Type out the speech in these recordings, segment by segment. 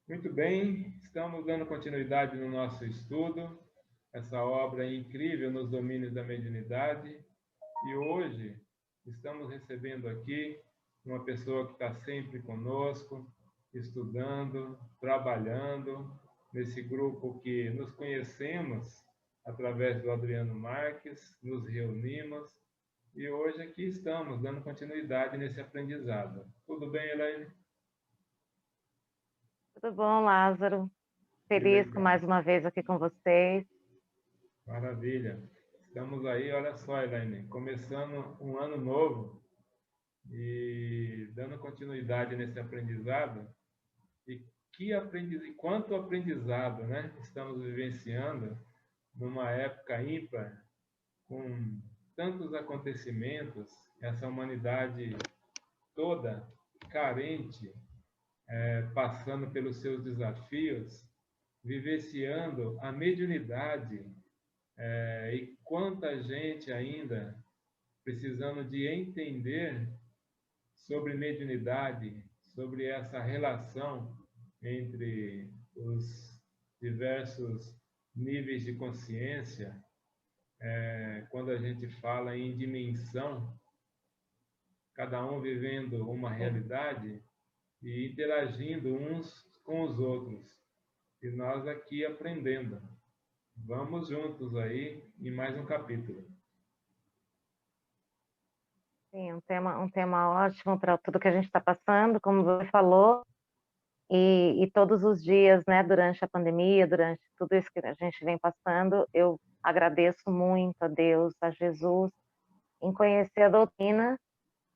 Muito bem, estamos dando continuidade no nosso estudo, essa obra incrível nos domínios da mediunidade. E hoje estamos recebendo aqui uma pessoa que está sempre conosco, estudando, trabalhando, nesse grupo que nos conhecemos através do Adriano Marques, nos reunimos e hoje aqui estamos dando continuidade nesse aprendizado. Tudo bem, Elaine? Tudo bom, Lázaro? Que Feliz com legal. mais uma vez aqui com vocês. Maravilha. Estamos aí, olha só, Elaine, começando um ano novo e dando continuidade nesse aprendizado. E quanto aprendizado, né? Estamos vivenciando numa época ímpar, com tantos acontecimentos, essa humanidade toda carente, passando pelos seus desafios, vivenciando a mediunidade, e quanta gente ainda precisando de entender sobre mediunidade, sobre essa relação entre os diversos níveis de consciência, quando a gente fala em dimensão, cada um vivendo uma Sim, realidade e interagindo uns com os outros. E nós aqui aprendendo. Vamos juntos aí em mais um capítulo. sim, um tema ótimo para tudo que a gente está passando, como você falou, e todos os dias, né, durante a pandemia, durante tudo isso que a gente vem passando, eu agradeço muito a Deus, a Jesus, em conhecer a doutrina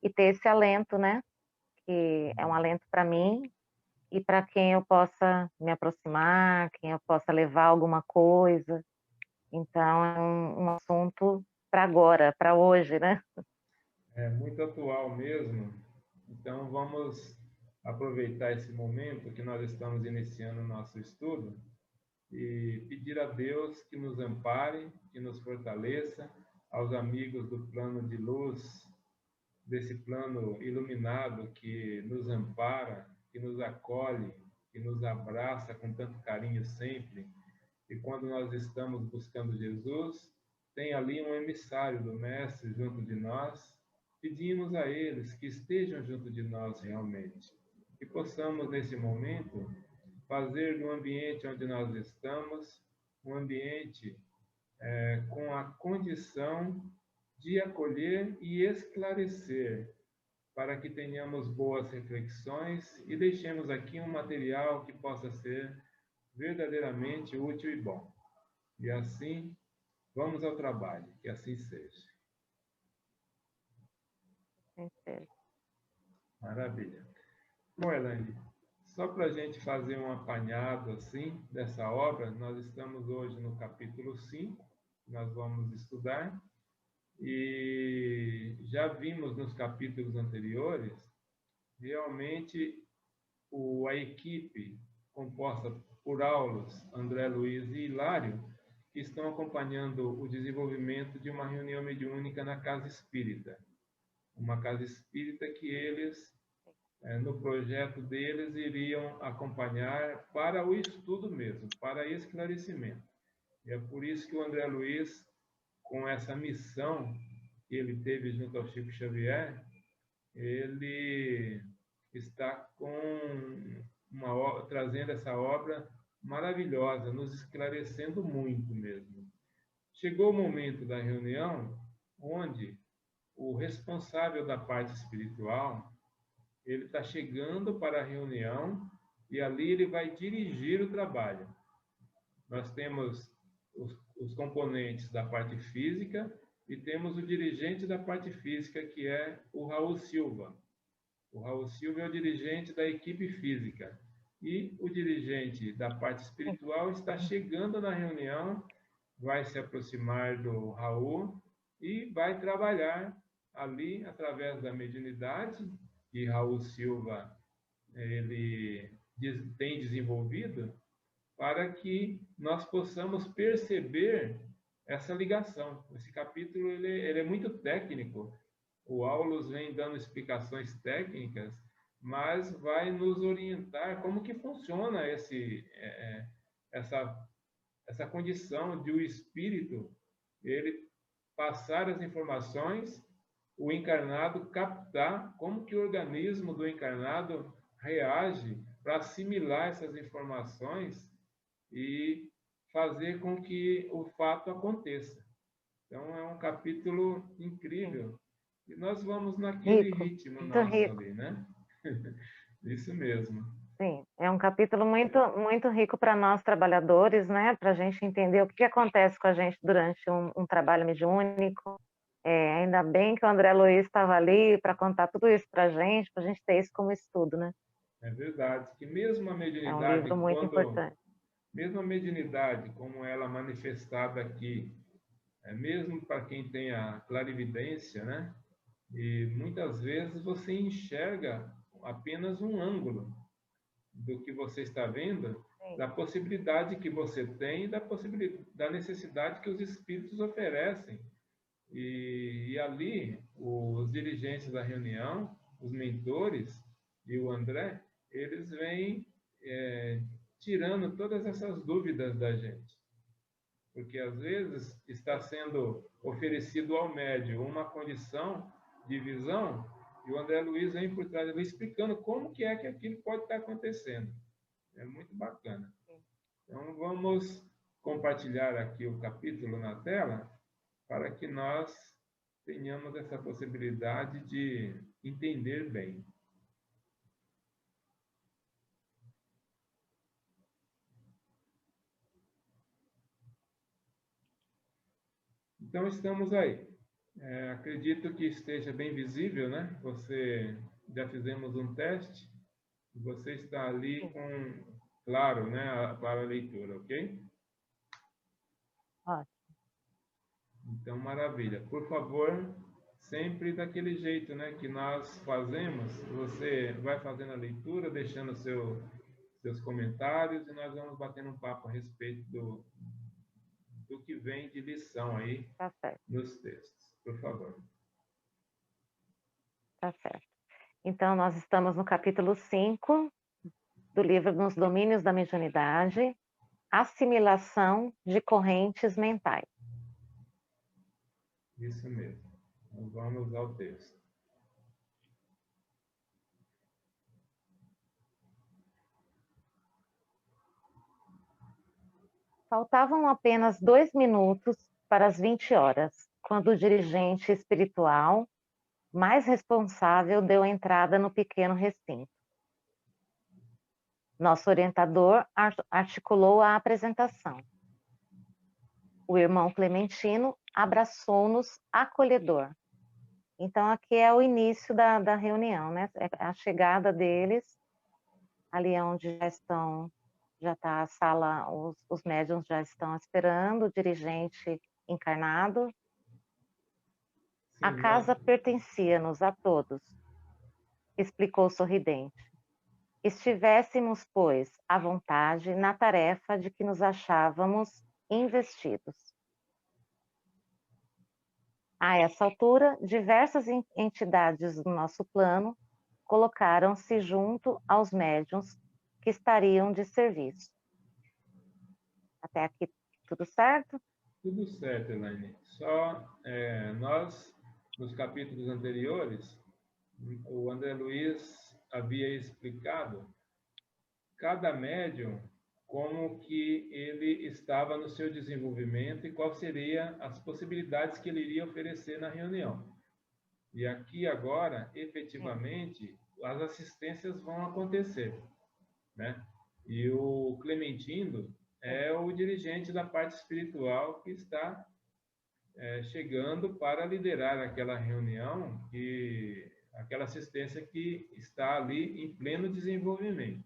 e ter esse alento, né, que é um alento para mim e para quem eu possa me aproximar, quem eu possa levar alguma coisa. Então, é um assunto para agora, para hoje, né? É muito atual mesmo. Então, vamos aproveitar esse momento que nós estamos iniciando o nosso estudo e pedir a Deus que nos ampare, que nos fortaleça, aos amigos do plano de luz, desse plano iluminado que nos ampara, que nos acolhe, que nos abraça com tanto carinho sempre. E quando nós estamos buscando Jesus, tem ali um emissário do Mestre junto de nós. Pedimos a eles que estejam junto de nós realmente. Que possamos, nesse momento, fazer do ambiente onde nós estamos um ambiente com a condição de acolher e esclarecer, para que tenhamos boas reflexões e deixemos aqui um material que possa ser verdadeiramente útil e bom. E assim, vamos ao trabalho, que assim seja. Maravilha. Bom, Elaine, só para a gente fazer um apanhado assim dessa obra, nós estamos hoje no capítulo 5, nós vamos estudar, e já vimos nos capítulos anteriores, realmente a equipe composta por Aulos, André Luiz e Hilário, que estão acompanhando o desenvolvimento de uma reunião mediúnica na Casa Espírita. Uma casa espírita que eles, no projeto deles, iriam acompanhar para o estudo mesmo, para esclarecimento. E é por isso que o André Luiz, com essa missão que ele teve junto ao Chico Xavier, ele está trazendo essa obra maravilhosa, nos esclarecendo muito mesmo. Chegou o momento da reunião onde o responsável da parte espiritual, ele está chegando para a reunião e ali ele vai dirigir o trabalho. Nós temos os componentes da parte física e temos o dirigente da parte física, que é o Raul Silva. O Raul Silva é o dirigente da equipe física. E o dirigente da parte espiritual está chegando na reunião, vai se aproximar do Raul e vai trabalhar ali através da mediunidade que Raul Silva ele tem desenvolvido, para que nós possamos perceber essa ligação. Esse capítulo ele é muito técnico. O Aulus vem dando explicações técnicas, mas vai nos orientar como que funciona essa, essa condição de o espírito ele passar as informações, o encarnado captar como que o organismo do encarnado reage para assimilar essas informações e fazer com que o fato aconteça. Então, é um capítulo incrível. E nós vamos naquele Rico, ritmo muito nosso rico. ali, né? Isso mesmo. Sim, é um capítulo muito rico para nós trabalhadores, né? Para a gente entender o que acontece com a gente durante um trabalho mediúnico. Ainda bem que o André Luiz estava ali para contar tudo isso para a gente ter isso como estudo, né? É verdade que mesmo a É um mediunidade, livro muito importante. mesmo a mediunidade, como ela manifestada aqui, mesmo para quem tem a clarividência, né? E muitas vezes você enxerga apenas um ângulo do que você está vendo, Sim, da possibilidade que você tem e da necessidade que os espíritos oferecem. E ali, os dirigentes da reunião, os mentores e o André, eles vêm tirando todas essas dúvidas da gente. Porque às vezes está sendo oferecido ao médium uma condição de visão e o André Luiz vem por trás, ele explicando como que é que aquilo pode estar acontecendo. É muito bacana. Então, vamos compartilhar aqui o capítulo na tela para que nós tenhamos essa possibilidade de entender bem. Então, estamos aí. Acredito que esteja bem visível, né? Já fizemos um teste. Você está ali sim. claro, né, para a leitura, ok? Ótimo. Então, maravilha. Por favor, sempre daquele jeito, né, que nós fazemos, você vai fazendo a leitura, deixando seus comentários e nós vamos batendo um papo a respeito do que vem de lição aí Tá certo, nos textos. Por favor. tá certo. Então, nós estamos no capítulo 5 do livro Nos Domínios da Mediunidade, Assimilação de Correntes Mentais. Isso mesmo. Então, vamos ao texto. Faltavam apenas 2 minutos para as 20 horas, quando o dirigente espiritual mais responsável deu entrada no pequeno recinto. Nosso orientador articulou a apresentação. O irmão Clementino abraçou-nos acolhedor. Então, aqui é o início da reunião, né? É a chegada deles, ali onde já está a sala, os médiuns já estão esperando, o dirigente encarnado. A Sim, casa pertencia-nos a todos, explicou sorridente. Estivéssemos, pois, à vontade na tarefa de que nos achávamos investidos. A essa altura, diversas entidades do nosso plano colocaram-se junto aos médiuns que estariam de serviço. Até aqui tudo certo? tudo certo, Elaine. Só nós, nos capítulos anteriores, o André Luiz havia explicado cada médium como que ele estava no seu desenvolvimento e qual seria as possibilidades que ele iria oferecer na reunião. E aqui agora, Sim. efetivamente, as assistências vão acontecer, né? E o Clementino Sim. é o dirigente da parte espiritual que está chegando para liderar aquela reunião e aquela assistência que está ali em pleno desenvolvimento.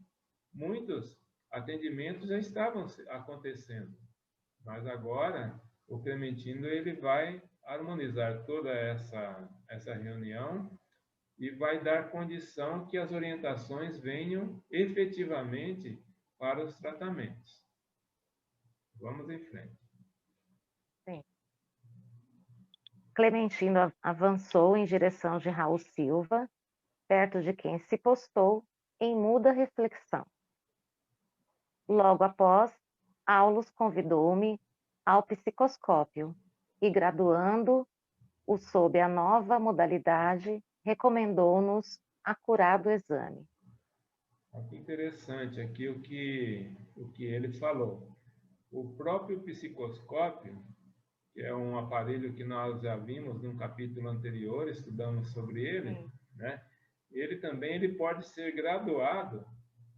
Muitos atendimentos já estavam acontecendo, mas agora o Clementino ele vai harmonizar toda essa reunião e vai dar condição que as orientações venham efetivamente para os tratamentos. Vamos em frente. Sim. Clementino avançou em direção de Raul Silva, perto de quem se postou em muda reflexão. Logo após, Aulus convidou-me ao psicoscópio e, graduando-o sob a nova modalidade, recomendou-nos acurado exame. Que interessante aqui o que ele falou. O próprio psicoscópio, que é um aparelho que nós já vimos num capítulo anterior, estudamos sobre ele, né? Ele pode ser graduado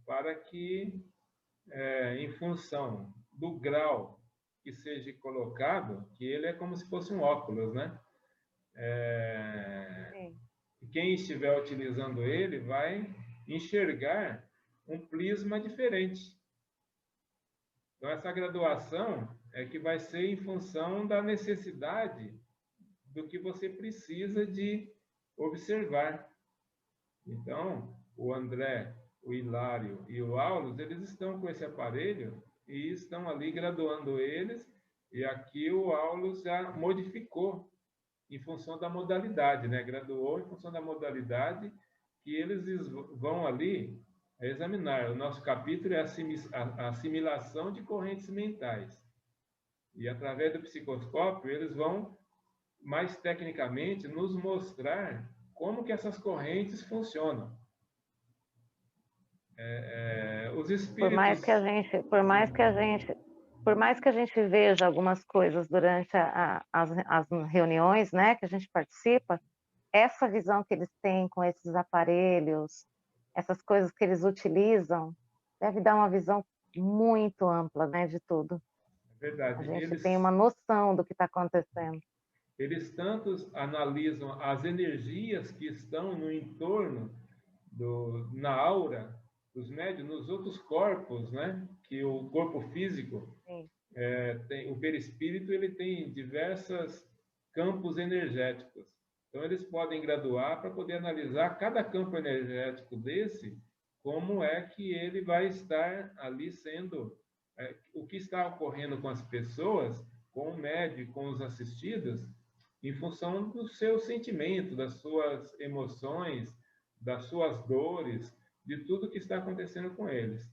para que, em função do grau que seja colocado, que ele é como se fosse um óculos, né? Quem estiver utilizando ele vai enxergar um prisma diferente. Então, essa graduação é que vai ser em função da necessidade do que você precisa de observar. Então, o André, o Hilário e o Aulus, eles estão com esse aparelho e estão ali graduando eles, e aqui o Aulus já modificou em função da modalidade, né? Graduou em função da modalidade que eles vão ali examinar. O nosso capítulo é a assimilação de correntes mentais. E através do psicoscópio, eles vão, mais tecnicamente, nos mostrar como que essas correntes funcionam. Os espíritos... Por mais que a gente veja algumas coisas durante as reuniões, né, que a gente participa, essa visão que eles têm com esses aparelhos, essas coisas que eles utilizam, deve dar uma visão muito ampla, né, de tudo. É verdade. A gente tem uma noção do que está acontecendo. Eles tanto analisam as energias que estão no entorno, na aura dos médiuns, nos outros corpos, né? Que o corpo físico, o perispírito, ele tem diversos campos energéticos. Então, eles podem graduar para poder analisar cada campo energético desse, como é que ele vai estar ali sendo, o que está ocorrendo com as pessoas, com o médium, com os assistidos, em função do seu sentimento, das suas emoções, das suas dores, de tudo que está acontecendo com eles.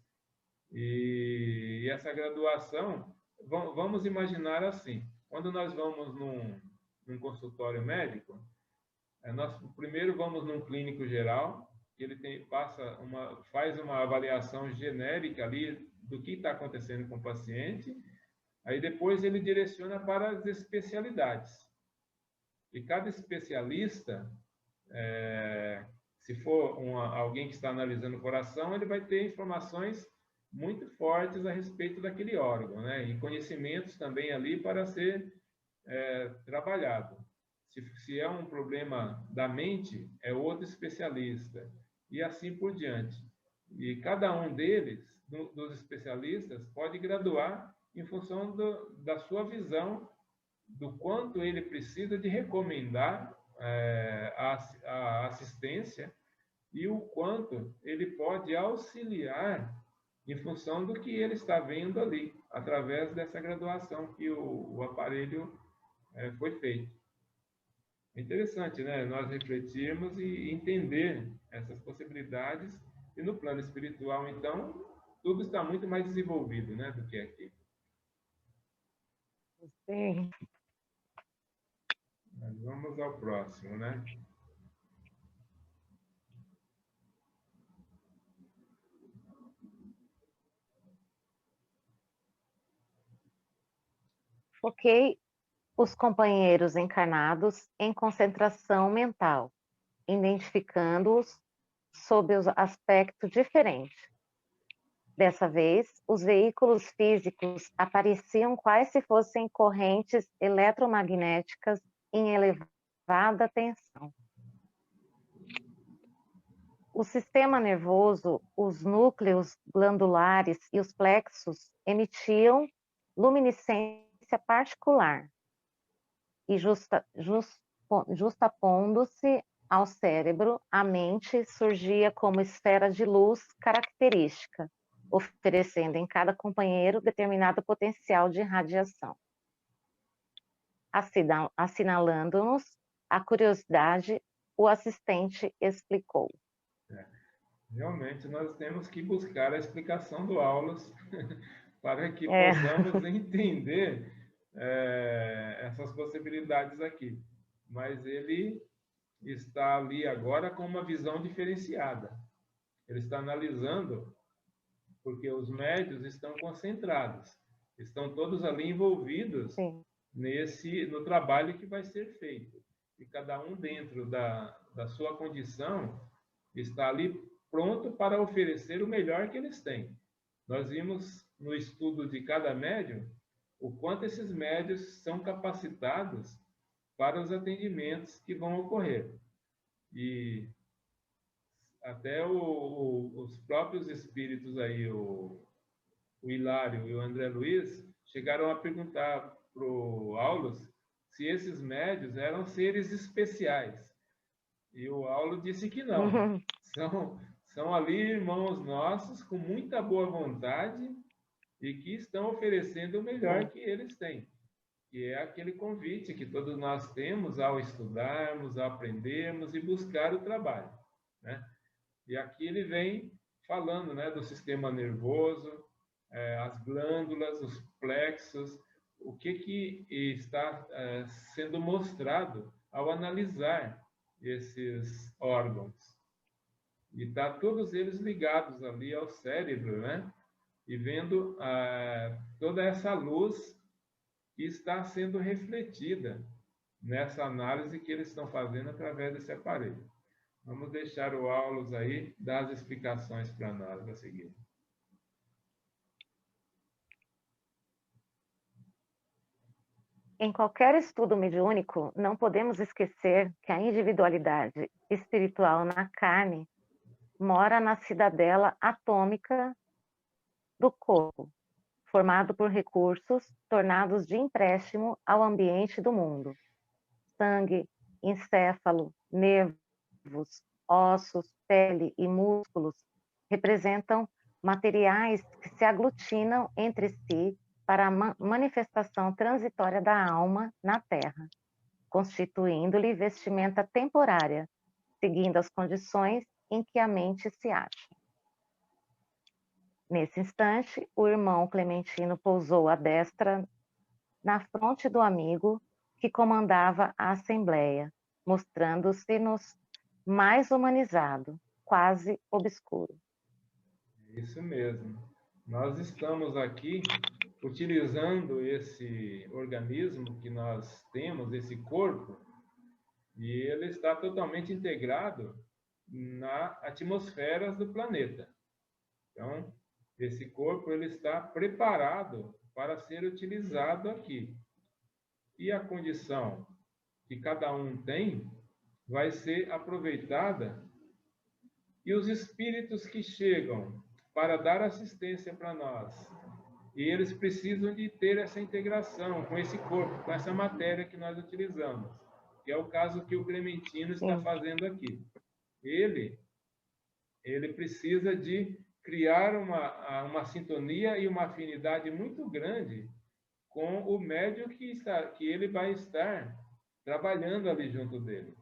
E essa graduação, vamos imaginar assim, quando nós vamos num consultório médico, nós primeiro vamos num clínico geral, que ele faz uma avaliação genérica ali do que está acontecendo com o paciente, aí depois ele direciona para as especialidades. E cada especialista, se for alguém que está analisando o coração, ele vai ter informações muito fortes a respeito daquele órgão, né? E conhecimentos também ali para ser trabalhado. Se é um problema da mente, é outro especialista, e assim por diante. E cada um deles, dos especialistas, pode graduar em função da sua visão, do quanto ele precisa de recomendar a assistência e o quanto ele pode auxiliar em função do que ele está vendo ali, através dessa graduação que o aparelho foi feito. É interessante, né? Nós refletirmos e entender essas possibilidades, e no plano espiritual, então, tudo está muito mais desenvolvido, né, do que aqui. Sim. Mas vamos ao próximo, né? Foquei os companheiros encarnados em concentração mental, identificando-os sob os aspectos diferentes. Dessa vez, os veículos físicos apareciam quais se fossem correntes eletromagnéticas em elevada tensão. O sistema nervoso, os núcleos glandulares e os plexos emitiam luminescência particular e justapondo-se ao cérebro, a mente surgia como esfera de luz característica, oferecendo em cada companheiro determinado potencial de radiação. Assinalando-nos a curiosidade, o assistente explicou. Realmente, nós temos que buscar a explicação do Aulos para que É, possamos entender essas possibilidades aqui. Mas ele está ali agora com uma visão diferenciada. Ele está analisando, porque os médios estão concentrados, estão todos ali envolvidos sim. no trabalho que vai ser feito. E cada um dentro da sua condição está ali pronto para oferecer o melhor que eles têm. Nós vimos no estudo de cada médium o quanto esses médios são capacitados para os atendimentos que vão ocorrer. E até os próprios espíritos aí, o Hilário e o André Luiz, chegaram a perguntar para o Aulos se esses médios eram seres especiais. E o Aulo disse que não. São ali irmãos nossos com muita boa vontade e que estão oferecendo o melhor que eles têm, que é aquele convite que todos nós temos ao estudarmos, ao aprendermos e buscar o trabalho, né? E aqui ele vem falando, né, do sistema nervoso, as glândulas, os plexos, o que está sendo mostrado ao analisar esses órgãos. E está todos eles ligados ali ao cérebro, né? E vendo toda essa luz que está sendo refletida nessa análise que eles estão fazendo através desse aparelho. Vamos deixar o Aulos aí dar as explicações para nós a seguir. Em qualquer estudo mediúnico, não podemos esquecer que a individualidade espiritual na carne mora na cidadela atômica do corpo, formado por recursos tornados de empréstimo ao ambiente do mundo. Sangue, encéfalo, nervos, ossos, pele e músculos representam materiais que se aglutinam entre si para a manifestação transitória da alma na Terra, constituindo-lhe vestimenta temporária, seguindo as condições em que a mente se acha. Nesse instante, o irmão Clementino pousou a destra na fronte do amigo que comandava a assembleia, mostrando-se-nos mais humanizado, quase obscuro. Isso mesmo. Nós estamos aqui utilizando esse organismo que nós temos, esse corpo, e ele está totalmente integrado na atmosfera do planeta. Então, esse corpo ele está preparado para ser utilizado aqui. E a condição que cada um tem vai ser aproveitada, e os espíritos que chegam para dar assistência para nós, e eles precisam de ter essa integração com esse corpo, com essa matéria que nós utilizamos, que é o caso que o Clementino está fazendo aqui. Ele precisa de criar uma sintonia e uma afinidade muito grande com o médium que ele vai estar trabalhando ali junto dele.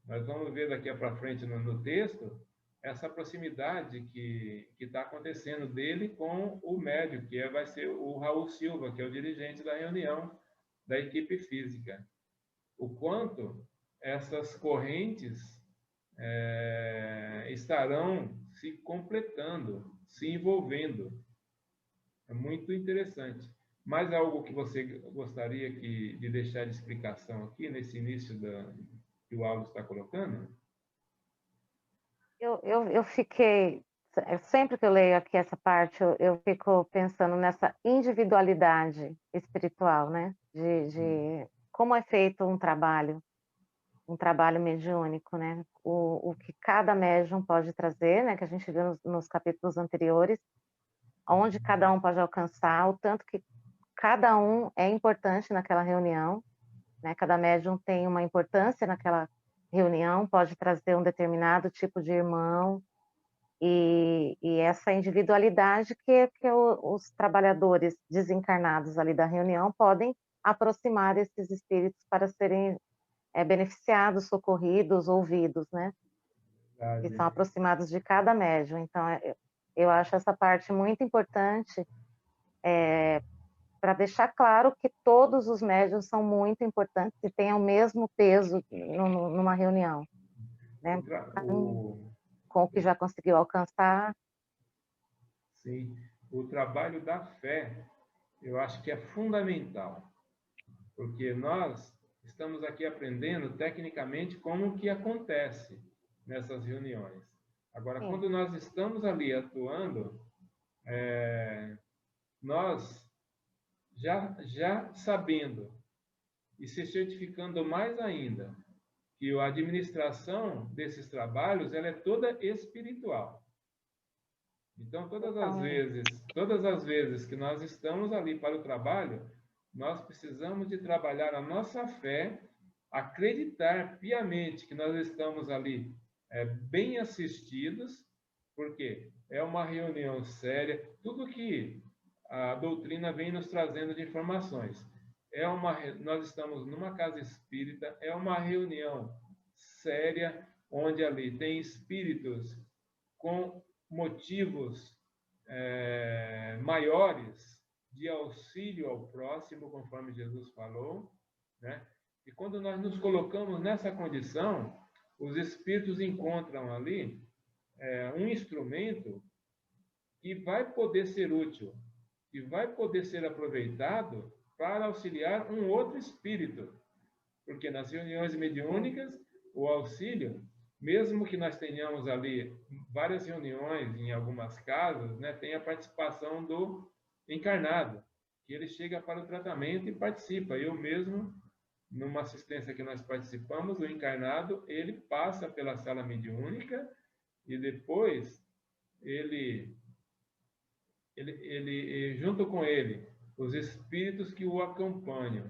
Nós vamos ver daqui para frente no texto essa proximidade que está acontecendo dele com o médium, que vai ser o Raul Silva, que é o dirigente da reunião da equipe física. O quanto essas correntes estarão se completando, se envolvendo. É muito interessante. Mais algo que você gostaria de deixar de explicação aqui, nesse início que o Aldo está colocando? Eu fiquei, sempre que eu leio aqui essa parte, eu fico pensando nessa individualidade espiritual, né? De como é feito um trabalho mediúnico, né? O que cada médium pode trazer, né? Que a gente viu nos capítulos anteriores, onde cada um pode alcançar, o tanto que cada um é importante naquela reunião, né? Cada médium tem uma importância naquela reunião, pode trazer um determinado tipo de irmão, e essa individualidade que os trabalhadores desencarnados ali da reunião podem aproximar esses espíritos para serem beneficiados, socorridos, ouvidos, né? que Verdade. são aproximados de cada médium. Então, eu acho essa parte muito importante, para deixar claro que todos os médiuns são muito importantes e têm o mesmo peso numa reunião, né? Com o que já conseguiu alcançar. Sim, o trabalho da fé, eu acho que é fundamental, porque nós estamos aqui aprendendo tecnicamente como que acontece nessas reuniões. Agora, Sim, quando nós estamos ali atuando, nós já sabendo e se certificando mais ainda que a administração desses trabalhos ela é toda espiritual. Então, totalmente. todas as vezes que nós estamos ali para o trabalho, nós precisamos de trabalhar a nossa fé, acreditar piamente que nós estamos ali bem assistidos, porque é uma reunião séria, tudo que a doutrina vem nos trazendo de informações. Nós estamos numa casa espírita, é uma reunião séria, onde ali tem espíritos com motivos maiores de auxílio ao próximo, conforme Jesus falou, né? E quando nós nos colocamos nessa condição, os espíritos encontram ali um instrumento que vai poder ser útil, que vai poder ser aproveitado para auxiliar um outro espírito. Porque nas reuniões mediúnicas, o auxílio, mesmo que nós tenhamos ali várias reuniões em algumas casas, né, tem a participação do encarnado, que ele chega para o tratamento e participa. Eu mesmo, numa assistência que nós participamos, o encarnado, ele passa pela sala mediúnica e depois ele junto com ele, os espíritos que o acompanham,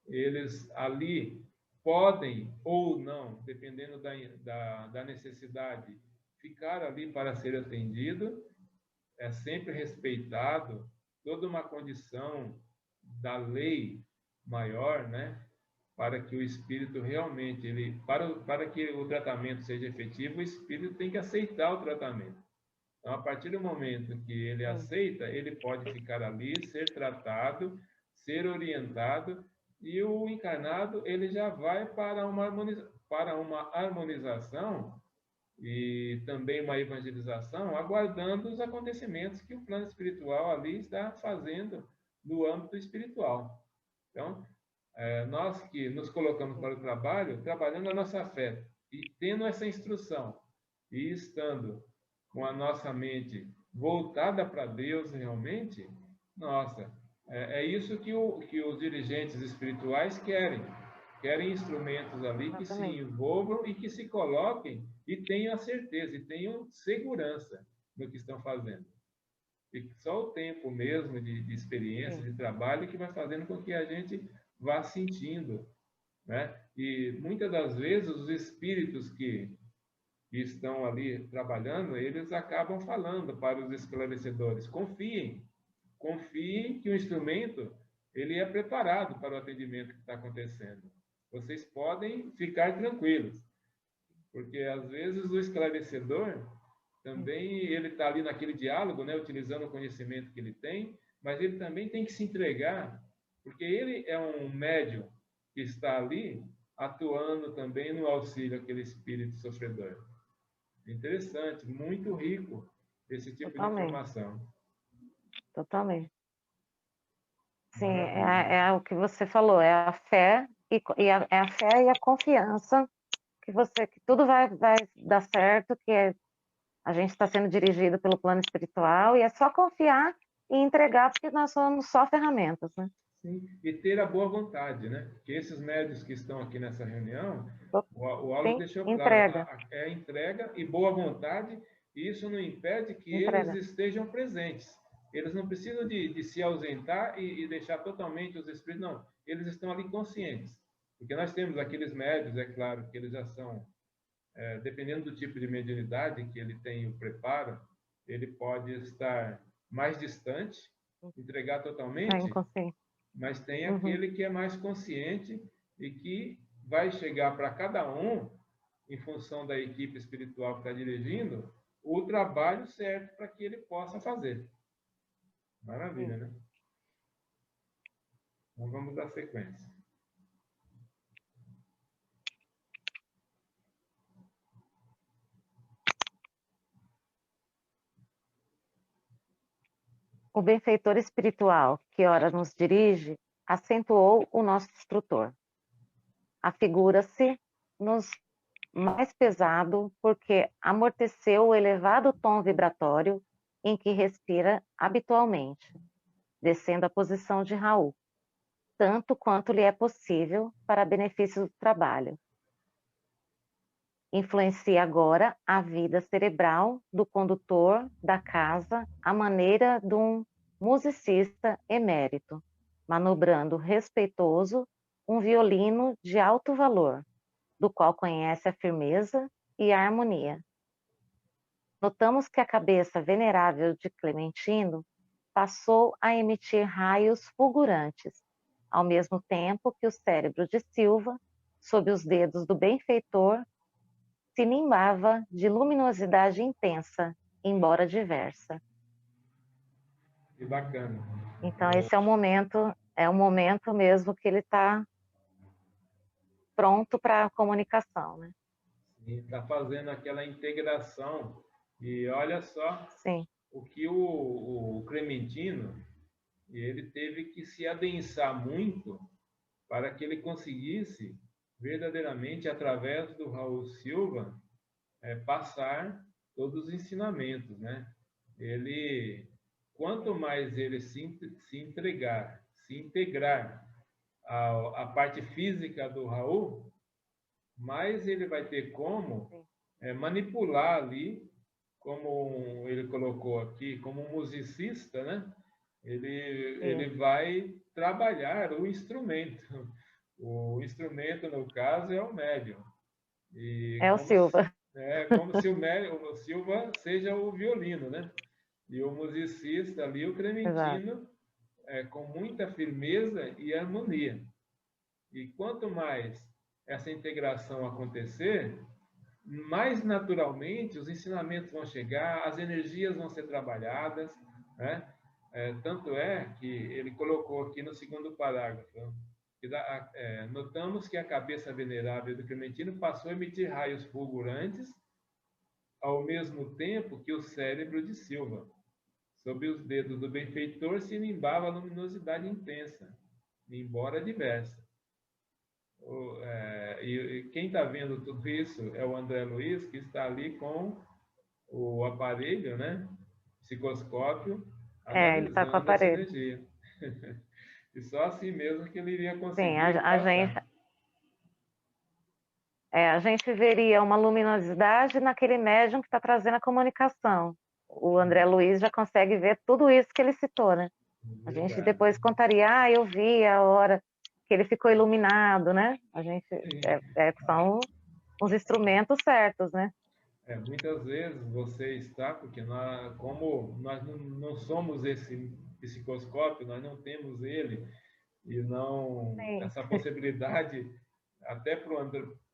eles ali podem ou não, dependendo da necessidade, ficar ali para ser atendido, é sempre respeitado toda uma condição da lei maior, né? Para que o espírito realmente, para que o tratamento seja efetivo, o espírito tem que aceitar o tratamento. Então, a partir do momento que ele aceita, ele pode ficar ali, ser tratado, ser orientado, e o encarnado ele já vai para uma harmonização e também uma evangelização, aguardando os acontecimentos que o plano espiritual ali está fazendo no âmbito espiritual. Então, nós que nos colocamos para o trabalho, trabalhando a nossa fé e tendo essa instrução e estando com a nossa mente voltada para Deus realmente, nossa, é isso que os dirigentes espirituais querem. Querem instrumentos ali que se Exatamente. envolvam e que se coloquem e tenham a certeza e tenham segurança no que estão fazendo. E só o tempo mesmo de experiência, Sim, de trabalho, que vai fazendo com que a gente vá sentindo, né? E muitas das vezes os espíritos que estão ali trabalhando, eles acabam falando para os esclarecedores: confiem que o instrumento ele é preparado para o atendimento que está acontecendo. Vocês podem ficar tranquilos, porque às vezes o esclarecedor também ele está ali naquele diálogo, né, utilizando o conhecimento que ele tem, mas ele também tem que se entregar, porque ele é um médium que está ali atuando também no auxílio àquele espírito sofredor. Interessante, muito rico esse tipo de totalmente, informação. totalmente. Sim, Maravilha. é o que você falou, é a fé é a fé e a confiança que tudo vai dar certo, a gente está sendo dirigido pelo plano espiritual e é só confiar e entregar, porque nós somos só ferramentas, né? Sim, e ter a boa vontade, né? Que esses médios que estão aqui nessa reunião, o Aula Sim, deixou claro, entrega, é entrega e boa vontade, e isso não impede que eles entrega. estejam presentes. Eles não precisam de se ausentar e deixar totalmente os espíritos, não. Eles estão ali conscientes. Porque nós temos aqueles médios, é claro, que eles já são, dependendo do tipo de mediunidade que ele tem o preparo, ele pode estar mais distante, entregar É totalmente, inconsciente. mas tem Uhum. aquele que é mais consciente e que vai chegar para cada um em função da equipe espiritual que está dirigindo, o trabalho certo para que ele possa fazer. Maravilha, né? Então vamos dar sequência. O benfeitor espiritual que ora nos dirige acentuou o nosso instrutor. Afigura-se nos mais pesado porque amorteceu o elevado tom vibratório em que respira habitualmente, descendo à posição de Raul, tanto quanto lhe é possível para benefício do trabalho. Influencia agora a vida cerebral do condutor da casa à maneira de um musicista emérito, manobrando respeitoso um violino de alto valor, do qual conhece a firmeza e a harmonia. Notamos que a cabeça venerável de Clementino passou a emitir raios fulgurantes, ao mesmo tempo que o cérebro de Silva, sob os dedos do benfeitor, se nimbava de luminosidade intensa, embora diversa. Que bacana. Então, esse é o momento mesmo que ele está pronto para a comunicação, né? Está fazendo aquela integração. E olha só Sim. o que o Clementino, ele teve que se adensar muito para que ele conseguisse verdadeiramente, através do Raul Silva, passar todos os ensinamentos, né? Ele, quanto mais ele se entregar, se integrar à parte física do Raul, mais ele vai ter como manipular ali, como ele colocou aqui, como um musicista, né? Ele vai trabalhar o instrumento. O instrumento, no caso, é o médium. E É o Silva. como se o Silva seja o violino, né? E o musicista ali, o Clementino, com muita firmeza e harmonia. E quanto mais essa integração acontecer, mais naturalmente os ensinamentos vão chegar, as energias vão ser trabalhadas, né? Tanto é que ele colocou aqui no segundo parágrafo, que notamos que a cabeça venerável do Clementino passou a emitir raios fulgurantes ao mesmo tempo que o cérebro de Silva. Sob os dedos do benfeitor se nimbava a luminosidade intensa, embora diversa. E quem está vendo tudo isso é o André Luiz, que está ali com o aparelho, né? Psicoscópio, Ele está com o analisando essa aparelho. energia. E só assim mesmo que ele iria Sim, conseguir passar. A gente veria uma luminosidade naquele médium que está trazendo a comunicação. O André Luiz já consegue ver tudo isso que ele citou, né? A gente depois contaria, eu vi a hora que ele ficou iluminado, né? A gente são os instrumentos certos, né? Muitas vezes você está, porque como nós não somos esse psicoscópio, nós não temos ele, e não essa possibilidade, até para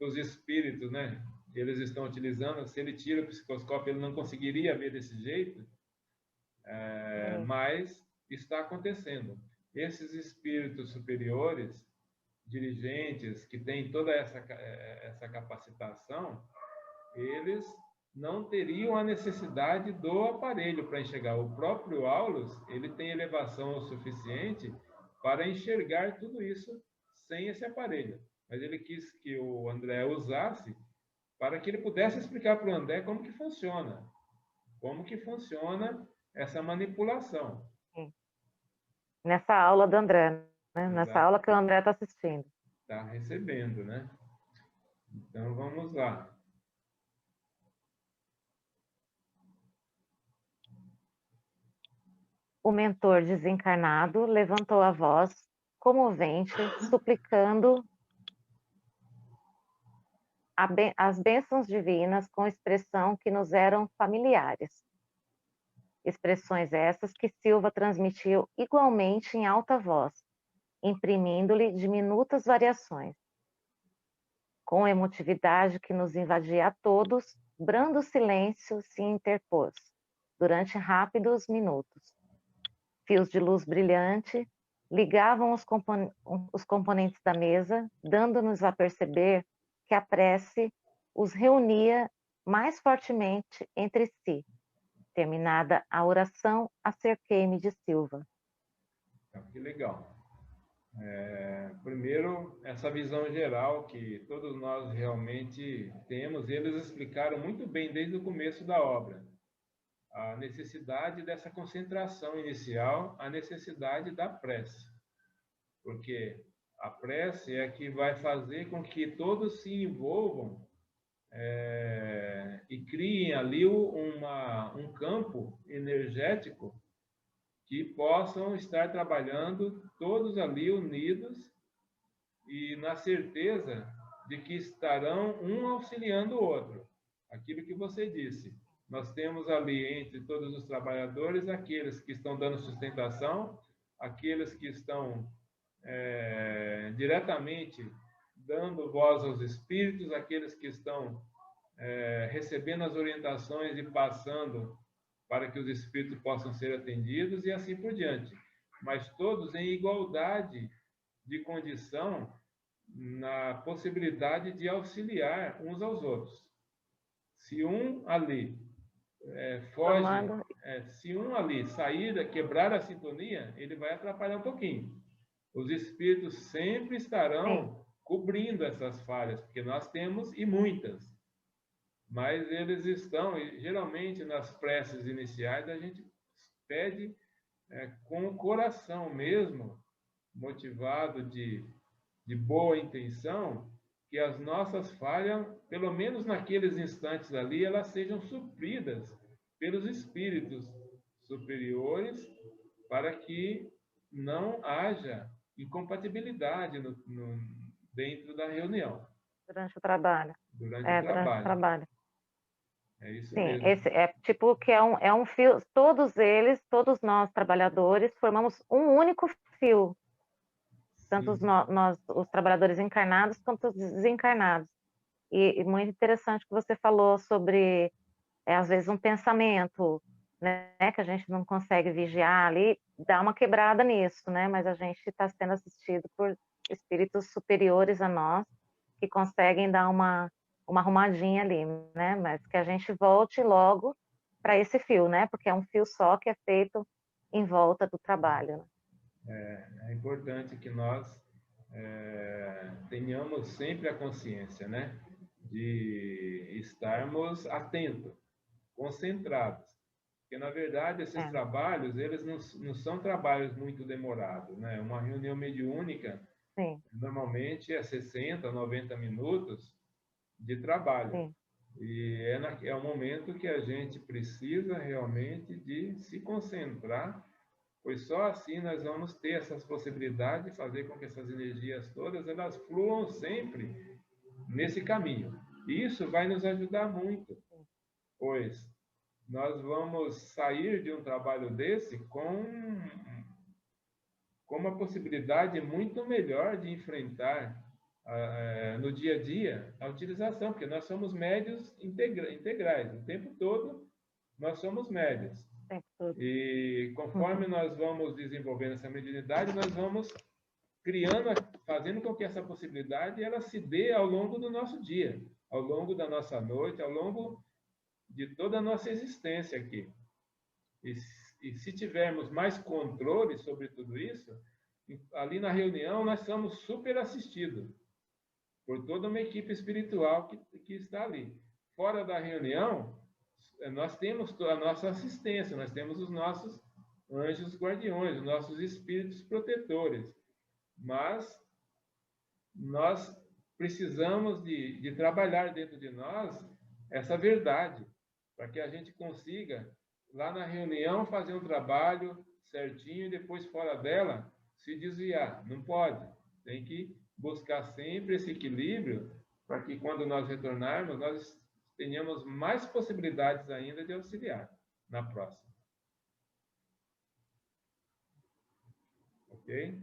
os espíritos, né? Eles estão utilizando, se ele tira o psicoscópio, ele não conseguiria ver desse jeito, mas está acontecendo. Esses espíritos superiores, dirigentes, que têm toda essa capacitação, eles não teriam a necessidade do aparelho para enxergar. O próprio Aulus, ele tem elevação o suficiente para enxergar tudo isso sem esse aparelho. Mas ele quis que o André usasse para que ele pudesse explicar para o André como que funciona essa manipulação. Nessa aula do André, né? Nessa aula que o André está assistindo. Está recebendo, né? Então, vamos lá. O mentor desencarnado levantou a voz comovente, suplicando as bênçãos divinas com expressão que nos eram familiares. Expressões essas que Silva transmitiu igualmente em alta voz, imprimindo-lhe diminutas variações. com emotividade que nos invadia a todos, brando silêncio se interpôs, durante rápidos minutos. Fios de luz brilhante ligavam os componentes da mesa, dando-nos a perceber que a prece os reunia mais fortemente entre si. Terminada a oração, acerquei-me de Silva. Que legal. Primeiro, essa visão geral que todos nós realmente temos, eles explicaram muito bem desde o começo da obra. A necessidade dessa concentração inicial, a necessidade da prece. Porque a prece é que vai fazer com que todos se envolvam e criem ali um campo energético que possam estar trabalhando todos ali unidos e na certeza de que estarão um auxiliando o outro. Aquilo que você disse. Nós temos ali entre todos os trabalhadores aqueles que estão dando sustentação, aqueles que estão diretamente dando voz aos espíritos, aqueles que estão recebendo as orientações e passando para que os espíritos possam ser atendidos e assim por diante. Mas todos em igualdade de condição na possibilidade de auxiliar uns aos outros. Se um ali foge, se um ali sair, quebrar a sintonia, ele vai atrapalhar um pouquinho. Os espíritos sempre estarão cobrindo essas falhas, porque nós temos e muitas. Mas eles estão, e geralmente nas preces iniciais, a gente pede com o coração mesmo, motivado de boa intenção, que as nossas falhas, pelo menos naqueles instantes ali, elas sejam supridas pelos espíritos superiores, para que não haja incompatibilidade dentro da reunião. Durante o trabalho. Durante o trabalho. É isso mesmo. Esse é tipo que é um fio, todos nós trabalhadores, formamos um único fio. Tanto nós, os trabalhadores encarnados, quanto os desencarnados. E muito interessante que você falou sobre, às vezes, um pensamento, né, que a gente não consegue vigiar ali, dá uma quebrada nisso, né? Mas a gente está sendo assistido por espíritos superiores a nós, que conseguem dar uma arrumadinha ali, né? Mas que a gente volte logo para esse fio, né? Porque é um fio só que é feito em volta do trabalho. Né? É importante que nós tenhamos sempre a consciência, né? De estarmos atentos, concentrados. Porque, na verdade, esses trabalhos, eles não são trabalhos muito demorados, né? Uma reunião mediúnica, normalmente é 60, 90 minutos de trabalho. E é um momento que a gente precisa realmente de se concentrar, pois só assim nós vamos ter essas possibilidades de fazer com que essas energias todas elas fluam sempre nesse caminho. E isso vai nos ajudar muito, pois nós vamos sair de um trabalho desse com uma possibilidade muito melhor de enfrentar no dia a dia a utilização, porque nós somos médios integrais, o tempo todo nós somos médios. E conforme nós vamos desenvolvendo essa mediunidade, nós vamos criando, fazendo com que essa possibilidade ela se dê ao longo do nosso dia, ao longo da nossa noite, ao longo de toda a nossa existência aqui. E se tivermos mais controle sobre tudo isso, ali na reunião nós somos super assistidos por toda uma equipe espiritual que está ali. Fora da reunião, nós temos a nossa assistência, nós temos os nossos anjos guardiões, os nossos espíritos protetores. Mas nós precisamos de trabalhar dentro de nós essa verdade, para que a gente consiga, lá na reunião, fazer um trabalho certinho e depois, fora dela, se desviar. Não pode. Tem que buscar sempre esse equilíbrio para que, quando nós retornarmos, nós tenhamos mais possibilidades ainda de auxiliar na próxima. Ok?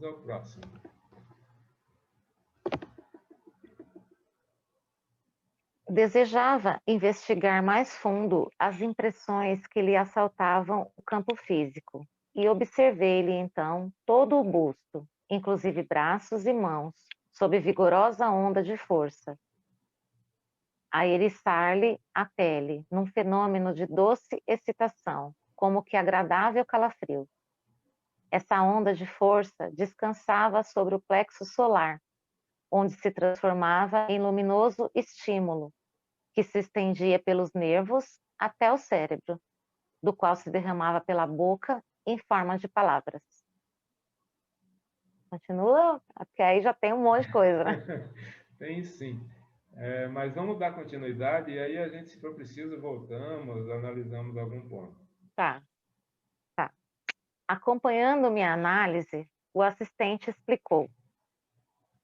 Vamos ao próximo. Desejava investigar mais fundo as impressões que lhe assaltavam o campo físico, e observei-lhe então todo o busto, inclusive braços e mãos, sob vigorosa onda de força, a eriçar-lhe a pele, num fenômeno de doce excitação, como que agradável calafrio. Essa onda de força descansava sobre o plexo solar, onde se transformava em luminoso estímulo, que se estendia pelos nervos até o cérebro, do qual se derramava pela boca em forma de palavras. Continua, porque aí já tem um monte de coisa, né? Tem sim. Mas vamos dar continuidade e aí a gente, se for preciso, voltamos, analisamos algum ponto. Tá. Acompanhando minha análise, o assistente explicou.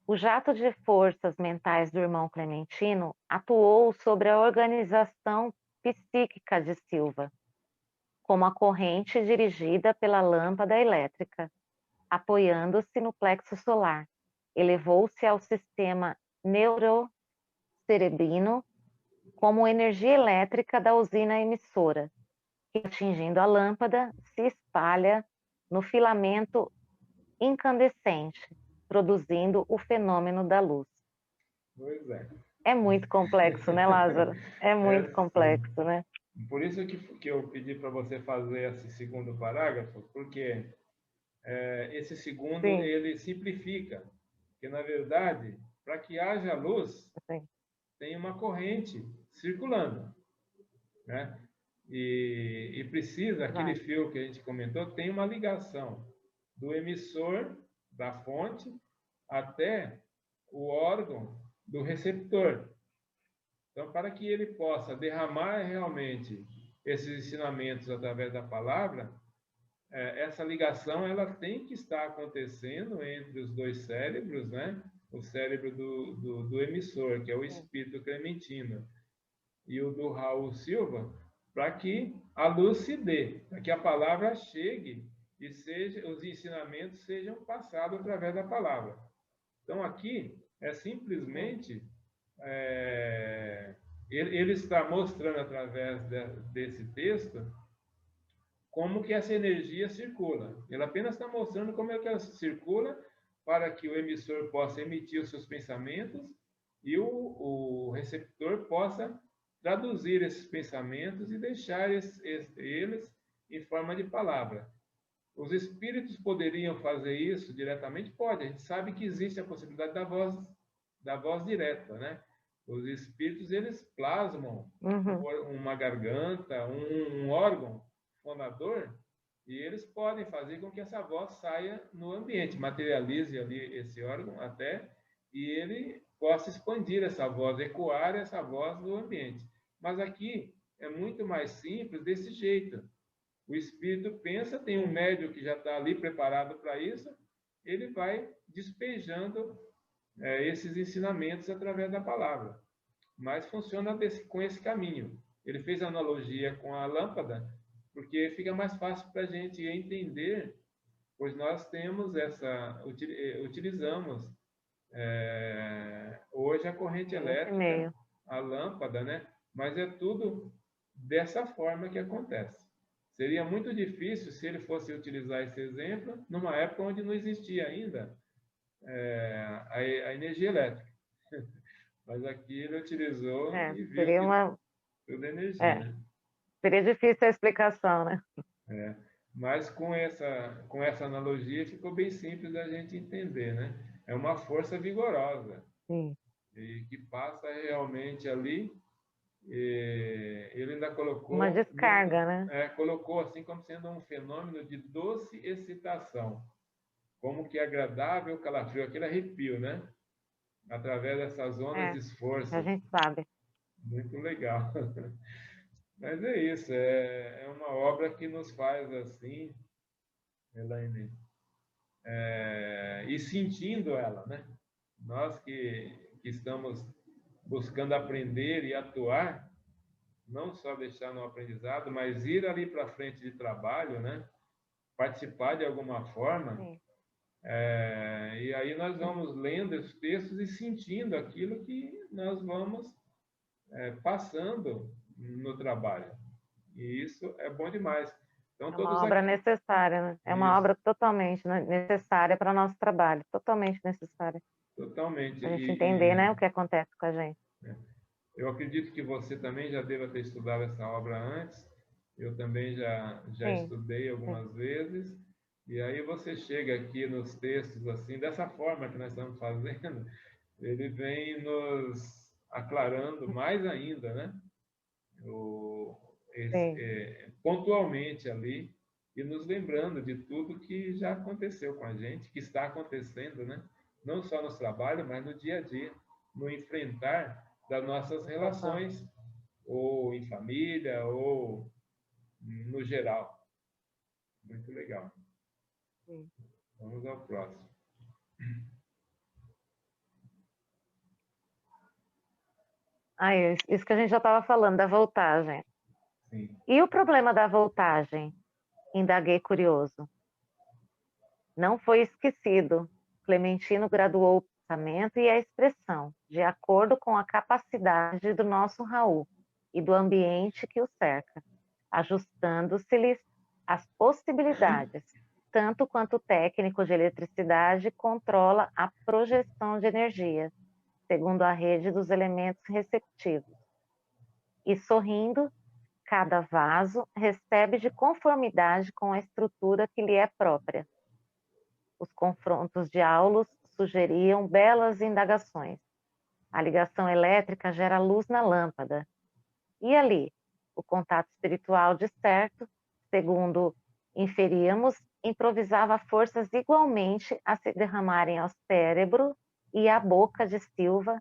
O jato de forças mentais do irmão Clementino atuou sobre a organização psíquica de Silva, como a corrente dirigida pela lâmpada elétrica, apoiando-se no plexo solar, elevou-se ao sistema neurocerebrino como energia elétrica da usina emissora, que, atingindo a lâmpada, se espalha no filamento incandescente, produzindo o fenômeno da luz. Pois é. É muito complexo, né, Lázaro? É muito complexo, né? Por isso que eu pedi para você fazer esse segundo parágrafo, porque esse segundo, Sim. ele simplifica. Porque, na verdade, para que haja luz, Sim. tem uma corrente circulando, né? E precisa, aquele fio que a gente comentou, tem uma ligação do emissor, da fonte, até o órgão do receptor. Então, para que ele possa derramar realmente esses ensinamentos através da palavra, essa ligação ela tem que estar acontecendo entre os dois cérebros, né? O cérebro do emissor, que é o espírito clementino, e o do Raul Silva, para que a luz se dê, para que a palavra chegue e os ensinamentos sejam passados através da palavra. Então, aqui é simplesmente ele está mostrando através desse texto como que essa energia circula. Ele apenas está mostrando como é que ela circula para que o emissor possa emitir os seus pensamentos e o receptor possa traduzir esses pensamentos e deixar eles em forma de palavra. Os espíritos poderiam fazer isso diretamente? Pode. A gente sabe que existe a possibilidade da voz direta, né? Os espíritos, eles plasmam uma garganta, um órgão fonador, e eles podem fazer com que essa voz saia no ambiente, materialize ali esse órgão até, e ele possa expandir essa voz, ecoar essa voz no ambiente. Mas aqui é muito mais simples desse jeito. O espírito pensa, tem um médium que já está ali preparado para isso, ele vai despejando esses ensinamentos através da palavra. Mas funciona com esse caminho. Ele fez analogia com a lâmpada, porque fica mais fácil para a gente entender, pois nós temos utilizamos hoje a corrente elétrica, a lâmpada, né? Mas é tudo dessa forma que acontece. Seria muito difícil se ele fosse utilizar esse exemplo numa época onde não existia ainda a energia elétrica. Mas aqui ele utilizou e viu que tudo é energia. Né? Seria difícil a explicação, né? Mas com essa analogia ficou bem simples da gente entender, né? É uma força vigorosa. Sim. E que passa realmente ali. Ele ainda colocou... Uma descarga, né? Colocou assim como sendo um fenômeno de doce excitação. Como que é agradável calafrio, aquele arrepio, né? Através dessas ondas de esforço. A gente sabe. Muito legal. Mas é isso, é uma obra que nos faz assim, Elaine, e sentindo ela, né? Nós que estamos buscando aprender e atuar, não só deixar no aprendizado, mas ir ali para frente de trabalho, né? Participar de alguma forma, E aí nós vamos lendo os textos e sentindo aquilo que nós vamos passando no trabalho. E isso é bom demais. Então, É uma todos obra aqui. necessária, né? É uma Isso, obra totalmente necessária para o nosso trabalho, totalmente necessária, totalmente. para a gente entender, E né, o que acontece com a gente. eu acredito que você também já deva ter estudado essa obra antes. Eu também já Sim, estudei sim. algumas vezes. E aí você chega aqui nos textos assim, dessa forma que nós estamos fazendo, ele vem nos aclarando mais ainda, né? O, Sim. pontualmente ali e nos lembrando de tudo que já aconteceu com a gente, que está acontecendo, né? Não só nos trabalhos, mas no dia a dia, no enfrentar das nossas Total. relações, ou em família, ou no geral. Muito legal. Sim. Vamos ao próximo. Aí, isso que a gente já estava falando, da voltagem. Sim. E o problema da voltagem? Indaguei curioso. Não foi esquecido. Clementino graduou o pensamento e a expressão, de acordo com a capacidade do nosso Raul e do ambiente que o cerca, ajustando-se-lhes as possibilidades, tanto quanto o técnico de eletricidade controla a projeção de energia, segundo a rede dos elementos receptivos. E sorrindo, cada vaso recebe de conformidade com a estrutura que lhe é própria. Os confrontos de aulos sugeriam belas indagações. A ligação elétrica gera luz na lâmpada. E ali, o contato espiritual, de certo, segundo inferíamos, improvisava forças igualmente a se derramarem ao cérebro e à boca de Silva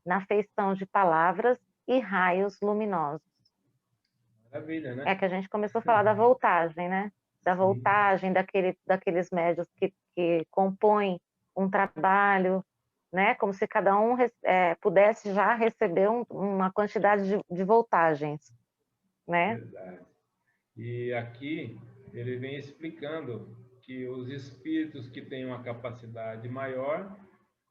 na feição de palavras e raios luminosos. Maravilha, É né? que a gente começou a falar da voltagem, né? Da Sim. voltagem, daqueles médios que compõem um trabalho, né? Como se cada um pudesse já receber uma quantidade de voltagens, né? Verdade. E aqui ele vem explicando que os espíritos que têm uma capacidade maior,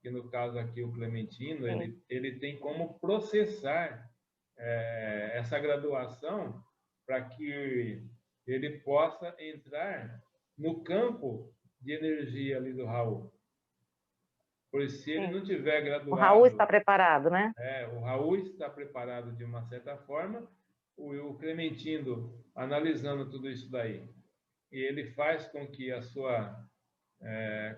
que no caso aqui o Clementino, Sim, ele tem como processar essa graduação para que ele possa entrar no campo de energia ali do Raul. Pois se ele sim. não tiver O Raul está graduado, preparado, né? o Raul está preparado de uma certa forma, o Clementino analisando tudo isso daí, e ele faz com que a sua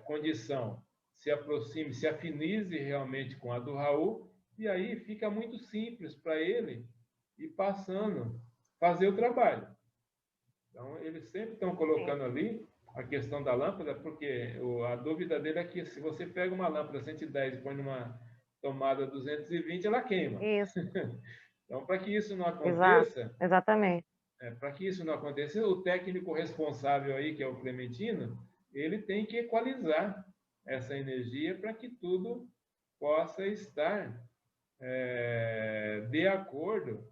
condição se aproxime, se afinize realmente com a do Raul, e aí fica muito simples para ele ir passando, fazer o trabalho. Então, eles sempre estão Sim. colocando ali a questão da lâmpada, porque a dúvida dele é que se você pega uma lâmpada 110 e põe numa tomada 220, ela queima. Isso, Então, para que isso não exato, aconteça, exatamente. o técnico responsável aí, que é o Clementino, ele tem que equalizar essa energia para que tudo possa estar de acordo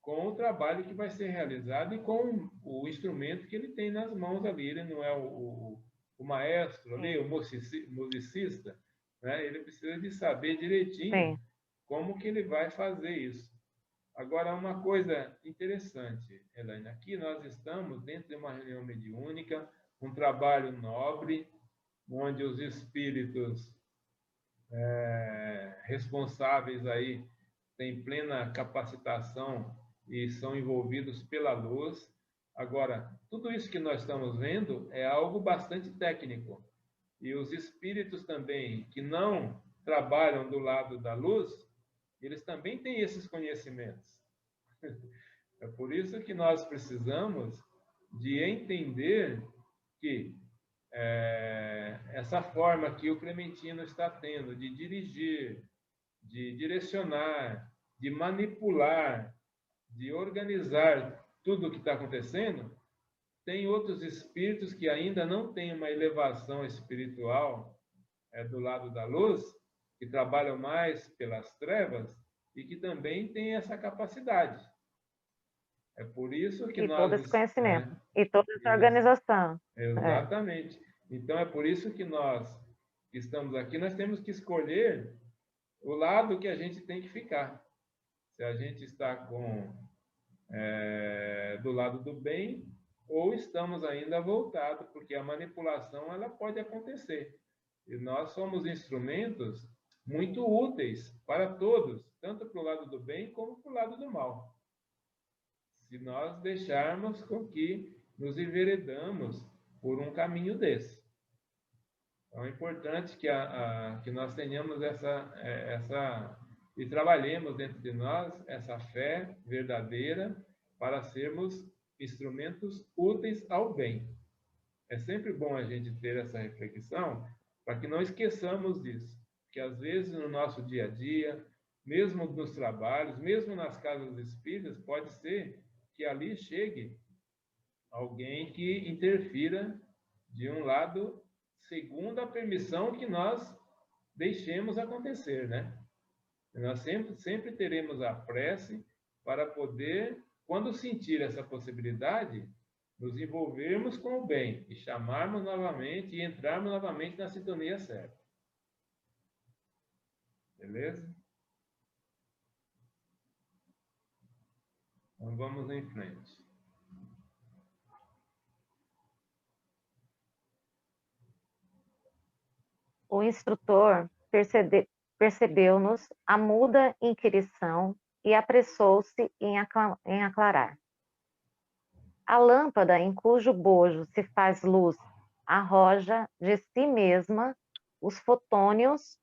com o trabalho que vai ser realizado e com o instrumento que ele tem nas mãos ali. Ele não é o maestro ali, Sim, o musicista, né? Ele precisa de saber direitinho sim. como que ele vai fazer isso. Agora, uma coisa interessante, Elaine, aqui nós estamos dentro de uma reunião mediúnica, um trabalho nobre, onde os espíritos responsáveis aí têm plena capacitação e são envolvidos pela luz. Agora, tudo isso que nós estamos vendo é algo bastante técnico. E os espíritos também que não trabalham do lado da luz, eles também têm esses conhecimentos. É por isso que nós precisamos de entender que essa forma que o Clementino está tendo de dirigir, de direcionar, de manipular, de organizar tudo o que está acontecendo, tem outros espíritos que ainda não têm uma elevação espiritual do lado da luz, que trabalham mais pelas trevas e que também têm essa capacidade. É por isso que E todo nós. esse conhecimento, e toda essa organização. É, Exatamente. Então, é por isso que nós que estamos aqui, nós temos que escolher o lado que a gente tem que ficar. Se a gente está do lado do bem, ou estamos ainda voltados, porque a manipulação ela pode acontecer. E nós somos instrumentos muito úteis para todos, tanto para o lado do bem como para o lado do mal. Se nós deixarmos com que nos enveredamos por um caminho desse. Então, é importante que nós tenhamos e trabalhemos dentro de nós essa fé verdadeira para sermos instrumentos úteis ao bem. É sempre bom a gente ter essa reflexão para que não esqueçamos disso. Porque às vezes no nosso dia a dia, mesmo nos trabalhos, mesmo nas casas espíritas, pode ser que ali chegue alguém que interfira de um lado segundo a permissão que nós deixemos acontecer, né? Nós sempre teremos a prece para poder, quando sentir essa possibilidade, nos envolvermos com o bem e chamarmos novamente e entrarmos novamente na sintonia certa. Beleza? Então vamos em frente. O instrutor percebeu-nos a muda inquirição e apressou-se em aclarar. A lâmpada em cujo bojo se faz luz arroja de si mesma os fotônios,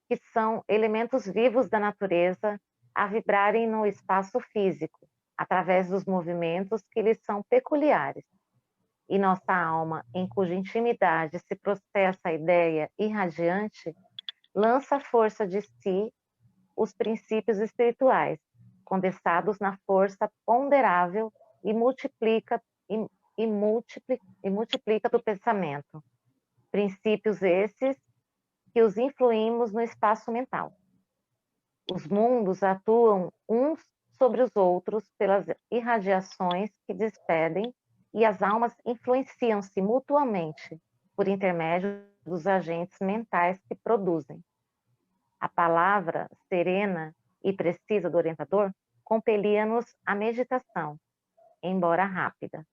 que são elementos vivos da natureza, a vibrarem no espaço físico, através dos movimentos que lhes são peculiares. E nossa alma, em cuja intimidade se processa a ideia irradiante, lança à força de si os princípios espirituais, condensados na força ponderável e multiplica do pensamento. Princípios esses que os influímos no espaço mental. Os mundos atuam uns sobre os outros pelas irradiações que despedem e as almas influenciam-se mutuamente por intermédio dos agentes mentais que produzem. A palavra serena e precisa do orientador compelia-nos à meditação, embora rápida.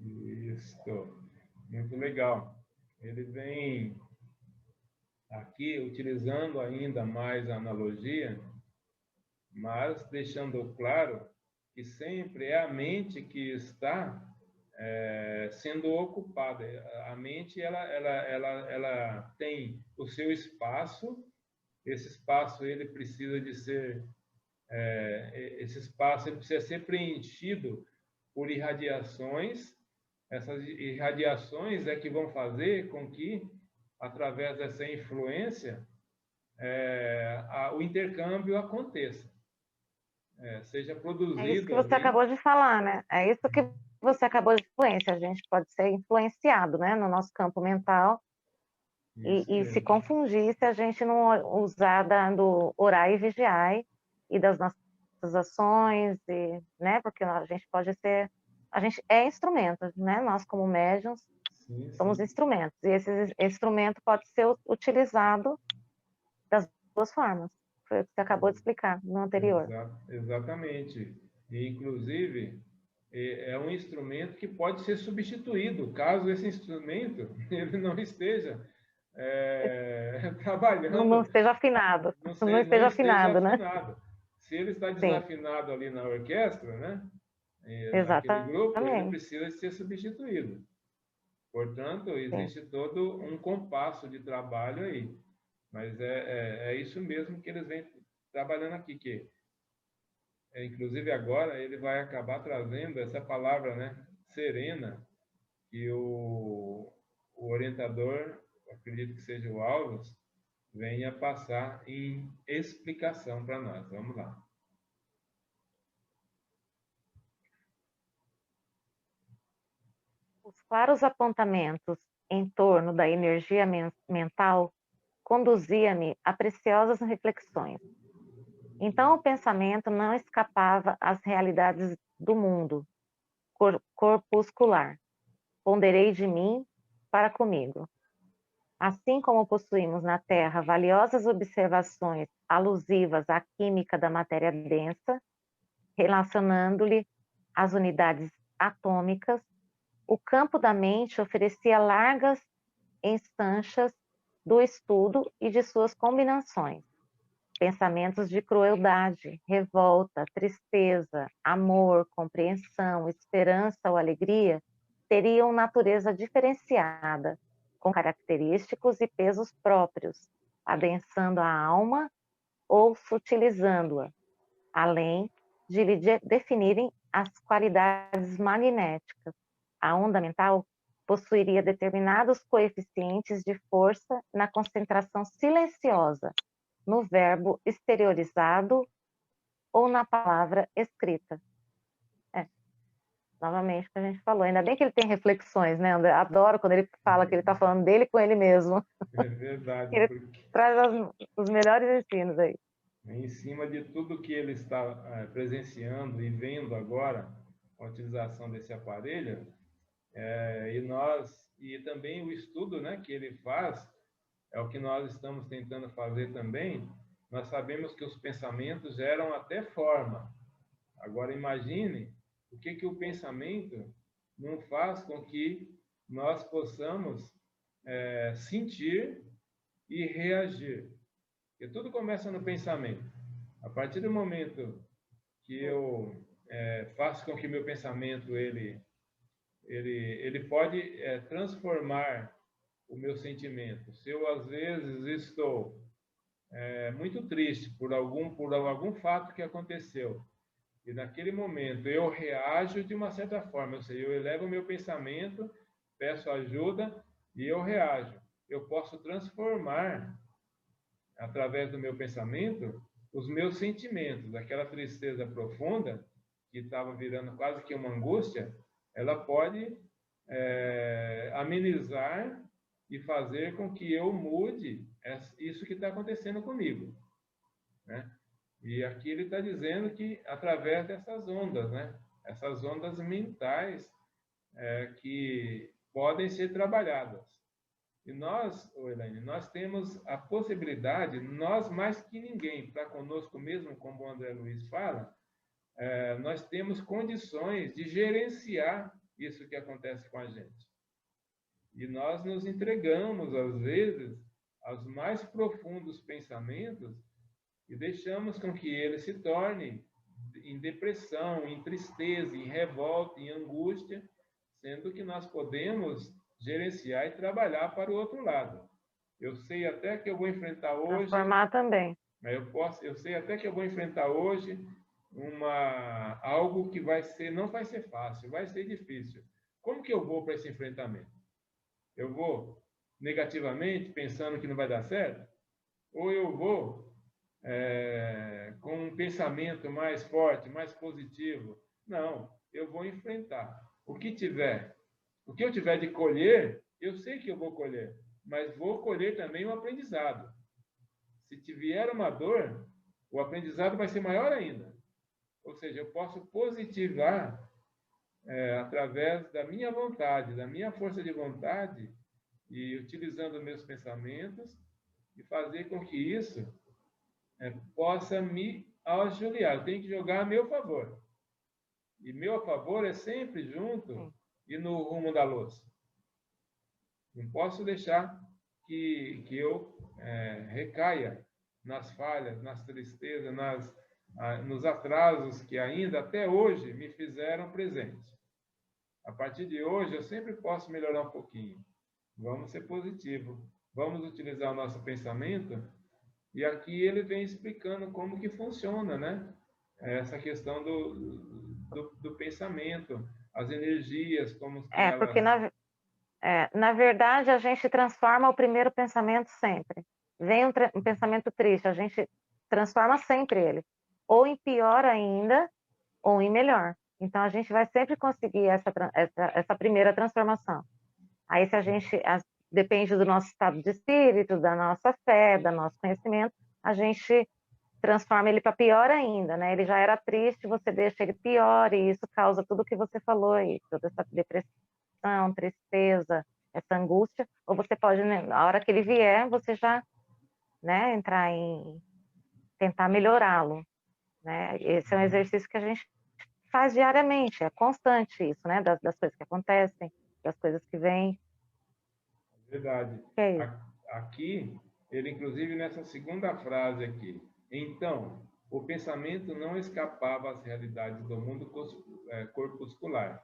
Isso, muito legal. Ele vem aqui utilizando ainda mais a analogia, mas deixando claro que sempre é a mente que está sendo ocupada. A mente ela tem o seu espaço. Esse espaço ele precisa de ser esse espaço ele precisa ser preenchido por irradiações. Essas irradiações é que vão fazer com que, através dessa influência, o intercâmbio aconteça. Seja produzido. É isso que você acabou de falar, né? É isso que você acabou de influência. A gente pode ser influenciado, né, no nosso campo mental e se confundir se a gente não usar do orar e vigiar e das nossas ações, né? Porque a gente pode ser, a gente é instrumento, né? Nós como médiuns somos instrumentos e esse instrumento pode ser utilizado das duas formas. Foi o que você acabou de explicar no anterior. Exatamente. E, inclusive, é um instrumento que pode ser substituído, caso esse instrumento ele não esteja trabalhando. Não esteja afinado. Não esteja afinado, né? Se ele está desafinado ali na orquestra, né? Exatamente. Naquele grupo, ele precisa ser substituído. Portanto, existe todo um compasso de trabalho aí. Mas é isso mesmo que eles vêm trabalhando aqui, que inclusive agora ele vai acabar trazendo essa palavra, né, serena, que o orientador, acredito que seja o Alves, venha passar em explicação para nós. Vamos lá. Os claros apontamentos em torno da energia mental conduzia-me a preciosas reflexões. Então o pensamento não escapava às realidades do mundo corpuscular. Ponderei de mim para comigo. Assim como possuímos na Terra valiosas observações alusivas à química da matéria densa, relacionando-lhe as unidades atômicas, o campo da mente oferecia largas instâncias do estudo e de suas combinações. Pensamentos de crueldade, revolta, tristeza, amor, compreensão, esperança ou alegria teriam natureza diferenciada, com característicos e pesos próprios, adensando a alma ou sutilizando-a, além de lhe definirem as qualidades magnéticas. A onda mental possuiria determinados coeficientes de força na concentração silenciosa, no verbo exteriorizado ou na palavra escrita. Novamente o que a gente falou. Ainda bem que ele tem reflexões, né, André? Adoro quando ele fala que ele está falando dele com ele mesmo. É verdade, Ele porque traz os melhores ensinos aí. em cima de tudo que ele está presenciando e vendo agora, a utilização desse aparelho, e também o estudo, né, que ele faz, é o que nós estamos tentando fazer também. Nós sabemos que os pensamentos geram até forma. Agora imagine o que o pensamento não faz com que nós possamos sentir e reagir. Porque tudo começa no pensamento. A partir do momento que eu faço com que meu pensamento ele pode transformar o meu sentimento. Se eu às vezes estou muito triste por algum fato que aconteceu, e naquele momento eu reajo de uma certa forma, ou seja, eu elevo o meu pensamento, peço ajuda e eu reajo. Eu posso transformar, através do meu pensamento, os meus sentimentos. Aquela tristeza profunda, que estava virando quase que uma angústia, ela pode amenizar e fazer com que eu mude isso que está acontecendo comigo, né? E aqui ele está dizendo que através dessas ondas, né? Essas ondas mentais que podem ser trabalhadas. E nós, Elaine, nós temos a possibilidade, nós mais que ninguém, para conosco mesmo, como o André Luiz fala, nós temos condições de gerenciar isso que acontece com a gente. E nós nos entregamos, às vezes, aos mais profundos pensamentos e deixamos com que ele se torne em depressão, em tristeza, em revolta, em angústia, sendo que nós podemos gerenciar e trabalhar para o outro lado. Eu sei até que eu vou enfrentar hoje... Transformar também. Eu sei até que eu vou enfrentar hoje algo que não vai ser fácil, vai ser difícil. Como que eu vou para esse enfrentamento? Eu vou negativamente, pensando que não vai dar certo? Ou eu vou com um pensamento mais forte, mais positivo? Não, eu vou enfrentar. O que eu tiver de colher, eu sei que eu vou colher, mas vou colher também um aprendizado. Se vier uma dor, o aprendizado vai ser maior ainda. Ou seja, eu posso positivar através da minha vontade, da minha força de vontade, e utilizando meus pensamentos, e fazer com que isso possa me auxiliar. Eu tenho que jogar a meu favor. E meu a favor é sempre junto e no rumo da luz. Não posso deixar que eu recaia nas falhas, nas tristezas, nos atrasos que ainda até hoje me fizeram presente. A partir de hoje, eu sempre posso melhorar um pouquinho. Vamos ser positivos. Vamos utilizar o nosso pensamento. E aqui ele vem explicando como que funciona, né? Essa questão do pensamento, as energias, como que elas... Porque na verdade a gente transforma o primeiro pensamento sempre. Vem um pensamento triste, a gente transforma sempre ele. Ou em pior ainda, ou em melhor. Então a gente vai sempre conseguir essa primeira transformação. Aí se a gente... Depende do nosso estado de espírito, da nossa fé, do nosso conhecimento, a gente transforma ele para pior ainda, né? Ele já era triste, você deixa ele pior, e isso causa tudo o que você falou aí, toda essa depressão, tristeza, essa angústia, ou você pode, né, na hora que ele vier, você já, né, entrar em tentar melhorá-lo, né? Esse é um exercício que a gente faz diariamente, é constante isso, né, das coisas que acontecem, das coisas que vêm. Verdade. Que é isso. Aqui, ele inclusive nessa segunda frase aqui. Então, o pensamento não escapava às realidades do mundo corpuscular.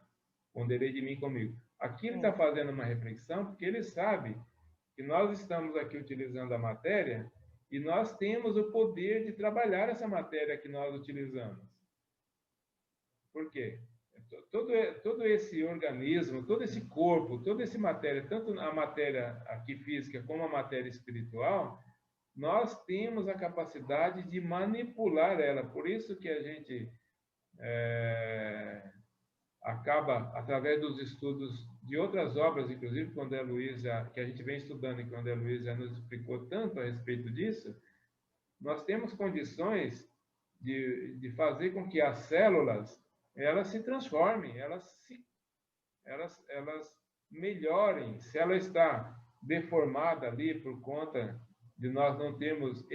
Ponderei de mim comigo. Aqui ele está fazendo uma reflexão porque ele sabe que nós estamos aqui utilizando a matéria e nós temos o poder de trabalhar essa matéria que nós utilizamos. Por quê? Todo esse organismo, todo esse corpo, toda essa matéria, tanto a matéria aqui física como a matéria espiritual, nós temos a capacidade de manipular ela. Por isso que a gente acaba, através dos estudos de outras obras, inclusive quando a Luísa, que a gente vem estudando e quando a Luísa nos explicou tanto a respeito disso, nós temos condições de fazer com que as células elas se transformem, elas melhorem. Se ela está deformada ali por conta de nós não termos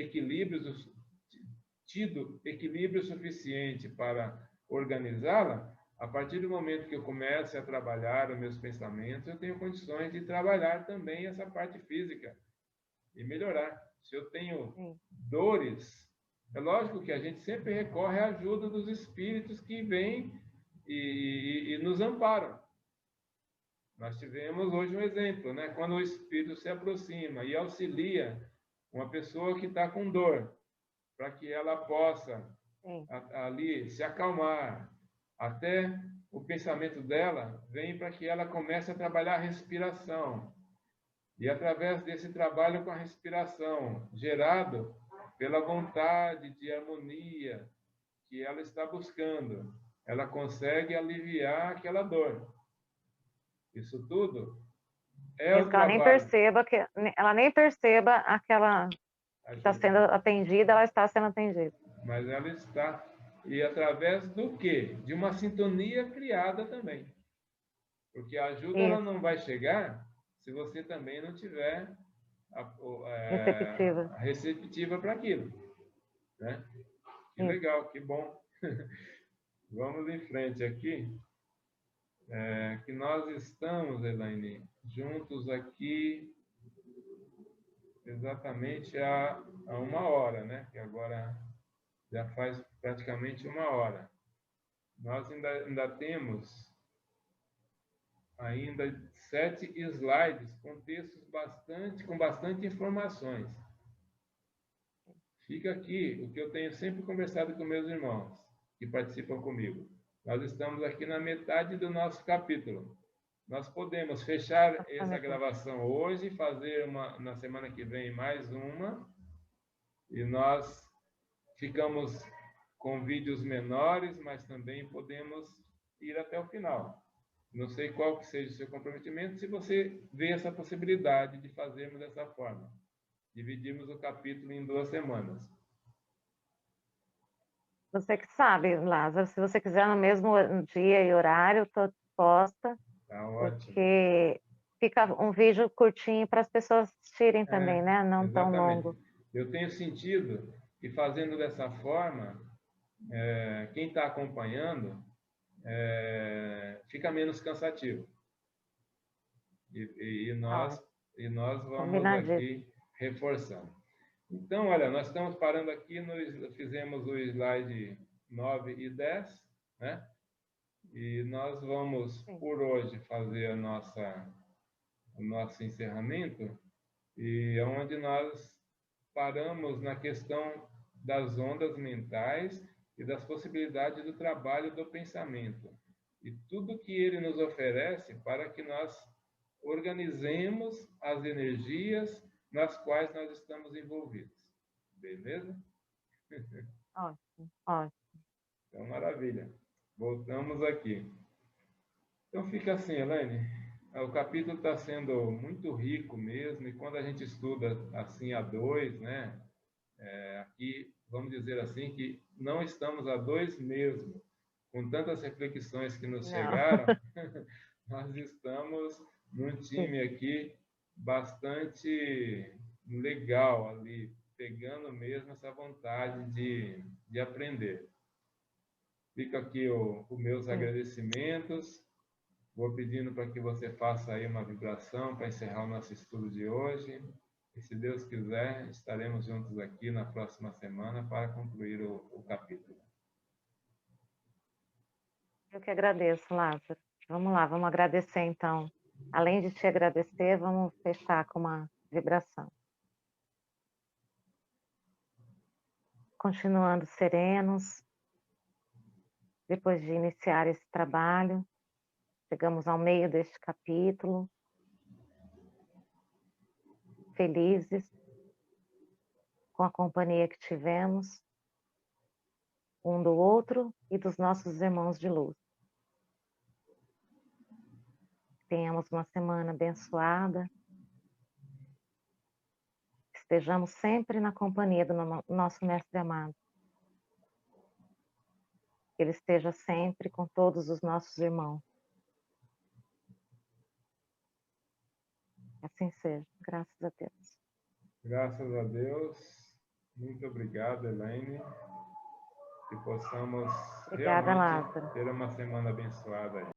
tido equilíbrio suficiente para organizá-la, a partir do momento que eu comece a trabalhar os meus pensamentos, eu tenho condições de trabalhar também essa parte física e melhorar. Se eu tenho dores, é lógico que a gente sempre recorre à ajuda dos espíritos que vêm e nos amparam. Nós tivemos hoje um exemplo, né? Quando o espírito se aproxima e auxilia uma pessoa que está com dor, para que ela possa ali se acalmar, até o pensamento dela vem para que ela comece a trabalhar a respiração. E através desse trabalho com a respiração, gerado pela vontade de harmonia que ela está buscando, ela consegue aliviar aquela dor. Isso tudo é o Mesmo que ela nem trabalho. perceba ela nem perceba aquela que está sendo atendida, ela está sendo atendida. Mas ela está. E através do quê? De uma sintonia criada também. Porque a ajuda ela não vai chegar se você também não tiver receptiva para aquilo. Né? Que legal, que bom. Vamos em frente aqui. Que nós estamos, Elaine, juntos aqui exatamente há 1 hora, né? Que agora já faz praticamente 1 hora. Nós ainda temos 7 slides com textos com bastante informações. Fica aqui o que eu tenho sempre conversado com meus irmãos que participam comigo. Nós estamos aqui na metade do nosso capítulo. Nós podemos fechar essa gravação hoje, fazer na semana que vem mais uma, e nós ficamos com vídeos menores, mas também podemos ir até o final. Não sei qual que seja o seu comprometimento, se você vê essa possibilidade de fazermos dessa forma. Dividimos o capítulo em 2 semanas. Você que sabe, Lázaro, se você quiser no mesmo dia e horário, estou disposta. Tá ótimo. Porque fica um vídeo curtinho para as pessoas assistirem também, né? Não tão longo. Eu tenho sentido que fazendo dessa forma, quem está acompanhando fica menos cansativo. E nós vamos aqui reforçando. Então, olha, nós estamos parando aqui, fizemos o slide 9 e 10, né? E nós vamos, por hoje, fazer o nosso encerramento, e onde nós paramos na questão das ondas mentais e das possibilidades do trabalho do pensamento. E tudo que ele nos oferece para que nós organizemos as energias nas quais nós estamos envolvidos. Beleza? Ótimo, ótimo. Então, maravilha. Voltamos aqui. Então, fica assim, Elaine. O capítulo está sendo muito rico mesmo, e quando a gente estuda assim a dois, né? Aqui, vamos dizer assim, que não estamos a dois mesmo. Com tantas reflexões que nos chegaram, nós estamos num time aqui bastante legal ali, pegando mesmo essa vontade de aprender. Fica aqui os meus agradecimentos. Vou pedindo para que você faça aí uma vibração para encerrar o nosso estudo de hoje. E se Deus quiser, estaremos juntos aqui na próxima semana para concluir o capítulo. Eu que agradeço, Lázaro. Vamos lá, vamos agradecer então. Além de te agradecer, vamos fechar com uma vibração. Continuando serenos, depois de iniciar esse trabalho, chegamos ao meio deste capítulo, felizes com a companhia que tivemos, um do outro e dos nossos irmãos de luz. Tenhamos uma semana abençoada, estejamos sempre na companhia do nosso Mestre amado. Que Ele esteja sempre com todos os nossos irmãos. Assim seja, graças a Deus. Graças a Deus. Muito obrigado, Elaine. Que possamos Obrigada, realmente Lázaro. ter uma semana abençoada aí.